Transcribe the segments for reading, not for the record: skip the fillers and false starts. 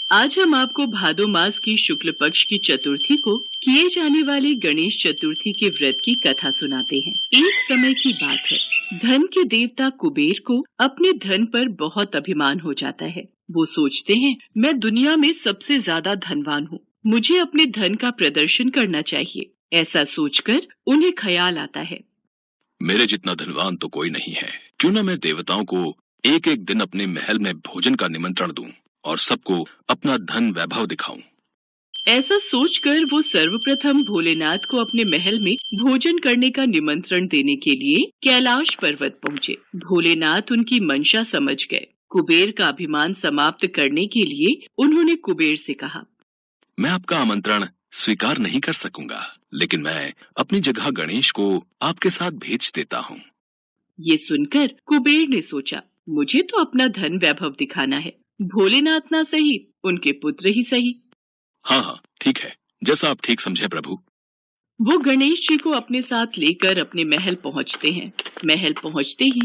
आज हम आपको भादो मास की शुक्ल पक्ष की चतुर्थी को किए जाने वाले गणेश चतुर्थी के व्रत की कथा सुनाते हैं। एक समय की बात है, धन के देवता कुबेर को अपने धन पर बहुत अभिमान हो जाता है। वो सोचते हैं, मैं दुनिया में सबसे ज्यादा धनवान हूँ, मुझे अपने धन का प्रदर्शन करना चाहिए। ऐसा सोचकर उन्हें ख्याल आता है, मेरे जितना धनवान तो कोई नहीं है। क्यों न मैं देवताओं को एक एक दिन अपने महल में भोजन का निमंत्रण दूं और सबको अपना धन वैभव दिखाऊं। ऐसा सोचकर वो सर्वप्रथम भोलेनाथ को अपने महल में भोजन करने का निमंत्रण देने के लिए कैलाश पर्वत पहुँचे। भोलेनाथ उनकी मंशा समझ गए। कुबेर का अभिमान समाप्त करने के लिए उन्होंने कुबेर से कहा, मैं आपका आमंत्रण स्वीकार नहीं कर सकूंगा, लेकिन मैं अपनी जगह गणेश को आपके साथ भेज देता हूँ। ये सुनकर कुबेर ने सोचा, मुझे तो अपना धन वैभव दिखाना है, भोलेनाथ ना सही, उनके पुत्र ही सही। हाँ, ठीक है, जैसा आप ठीक समझे प्रभु। वो गणेश जी को अपने साथ लेकर अपने महल पहुंचते हैं। महल पहुंचते ही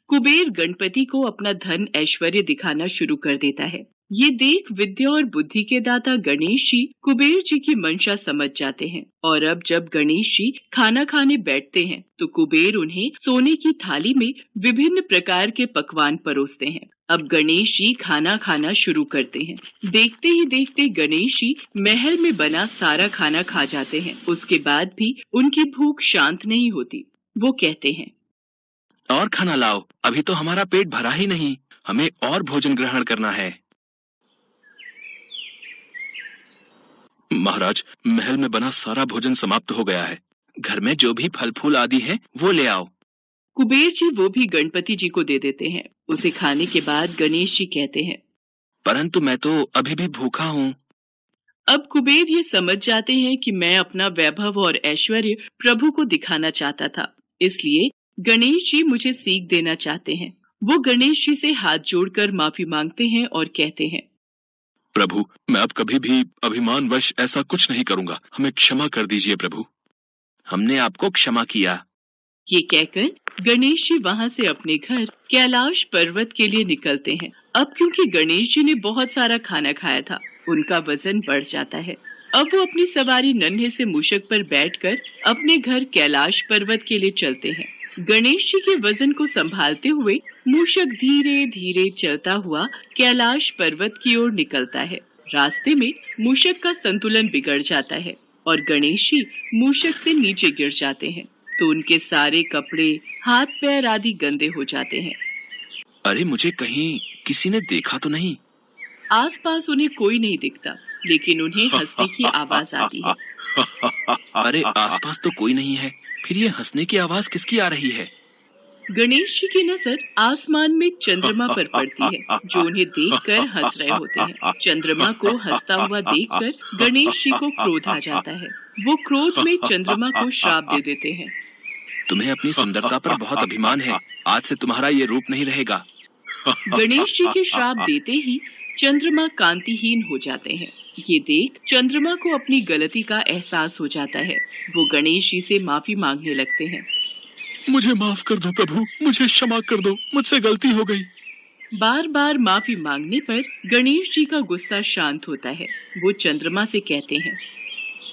कुबेर गणपति को अपना धन ऐश्वर्य दिखाना शुरू कर देता है। ये देख विद्या और बुद्धि के दाता गणेश जी कुबेर जी की मंशा समझ जाते हैं और अब जब गणेश जी खाना खाने बैठते हैं तो कुबेर उन्हें सोने की थाली में विभिन्न प्रकार के पकवान परोसते हैं। अब गणेश जी खाना खाना शुरू करते हैं। देखते ही देखते गणेश जी महल में बना सारा खाना खा जाते हैं। उसके बाद भी उनकी भूख शांत नहीं होती। वो कहते हैं, और खाना लाओ, अभी तो हमारा पेट भरा ही नहीं, हमें और भोजन ग्रहण करना है। महाराज, महल में बना सारा भोजन समाप्त हो गया है। घर में जो भी फल फूल आदि है वो ले आओ। कुबेर जी वो भी गणपति जी को दे देते हैं। उसे खाने के बाद गणेश जी कहते हैं, परंतु मैं तो अभी भी भूखा हूँ। अब कुबेर ये समझ जाते हैं कि मैं अपना वैभव और ऐश्वर्य प्रभु को दिखाना चाहता था, इसलिए गणेश जी मुझे सीख देना चाहते हैं। वो गणेश जी से हाथ जोड़कर माफी मांगते हैं और कहते हैं, प्रभु, मैं अब कभी भी अभिमानवश ऐसा कुछ नहीं करूंगा, हमें क्षमा कर दीजिए प्रभु। हमने आपको क्षमा किया। ये कहकर गणेश जी वहाँ से अपने घर कैलाश पर्वत के लिए निकलते हैं। अब क्योंकि गणेश जी ने बहुत सारा खाना खाया था, उनका वजन बढ़ जाता है। अब वो अपनी सवारी नन्हे से मूषक पर बैठकर अपने घर कैलाश पर्वत के लिए चलते हैं। गणेश जी के वजन को संभालते हुए मूषक धीरे धीरे चलता हुआ कैलाश पर्वत की ओर निकलता है। रास्ते में मूषक का संतुलन बिगड़ जाता है और गणेश जी मूषक से नीचे गिर जाते हैं तो उनके सारे कपड़े, हाथ पैर आदि गंदे हो जाते हैं। अरे, मुझे कहीं किसी ने देखा तो नहीं? आसपास उन्हें कोई नहीं दिखता, लेकिन उन्हें हंसने की आवाज आती है। अरे, आसपास तो कोई नहीं है, फिर ये हंसने की आवाज किसकी आ रही है? गणेश जी की नजर आसमान में चंद्रमा पर पड़ती है, जो उन्हें देखकर हंस रहे होते हैं। चंद्रमा को हंसता हुआ देखकर गणेश जी को क्रोध आ जाता है। वो क्रोध में चंद्रमा को श्राप दे देते हैं। तुम्हें अपनी सुंदरता पर बहुत अभिमान है, आज से तुम्हारा ये रूप नहीं रहेगा। गणेश जी के श्राप देते ही चंद्रमा कांतिहीन हो जाते हैं। ये देख चंद्रमा को अपनी गलती का एहसास हो जाता है। वो गणेश जी से माफी मांगने लगते हैं। मुझे माफ कर दो प्रभु, मुझे क्षमा कर दो, मुझसे गलती हो गई। बार बार माफी मांगने पर गणेश जी का गुस्सा शांत होता है। वो चंद्रमा से कहते हैं,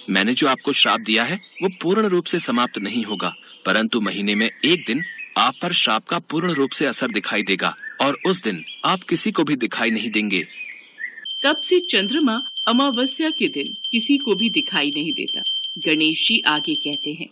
मैंने जो आपको श्राप दिया है वो पूर्ण रूप से समाप्त नहीं होगा, परंतु महीने में एक दिन आप पर श्राप का पूर्ण रूप से असर दिखाई देगा और उस दिन आप किसी को भी दिखाई नहीं देंगे। तब से चंद्रमा अमावस्या के दिन किसी को भी दिखाई नहीं देता। गणेश जी आगे कहते हैं,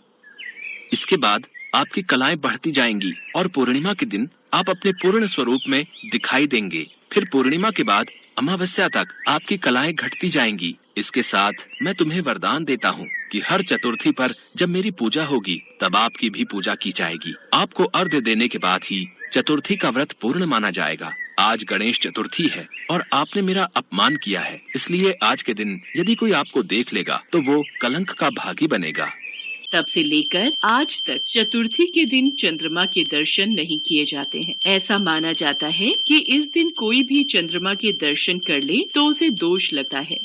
इसके बाद आपकी कलाएं बढ़ती जाएंगी और पूर्णिमा के दिन आप अपने पूर्ण स्वरूप में दिखाई देंगे। फिर पूर्णिमा के बाद अमावस्या तक आपकी कलाएं घटती जाएंगी। इसके साथ मैं तुम्हें वरदान देता हूँ कि हर चतुर्थी पर जब मेरी पूजा होगी तब आपकी भी पूजा की जाएगी। आपको अर्घ्य देने के बाद ही चतुर्थी का व्रत पूर्ण माना जाएगा। आज गणेश चतुर्थी है और आपने मेरा अपमान किया है, इसलिए आज के दिन यदि कोई आपको देख लेगा तो वो कलंक का भागी बनेगा। तब से लेकर आज तक चतुर्थी के दिन चंद्रमा के दर्शन नहीं किए जाते हैं। ऐसा माना जाता है कि इस दिन कोई भी चंद्रमा के दर्शन कर ले तो उसे दोष लगता है।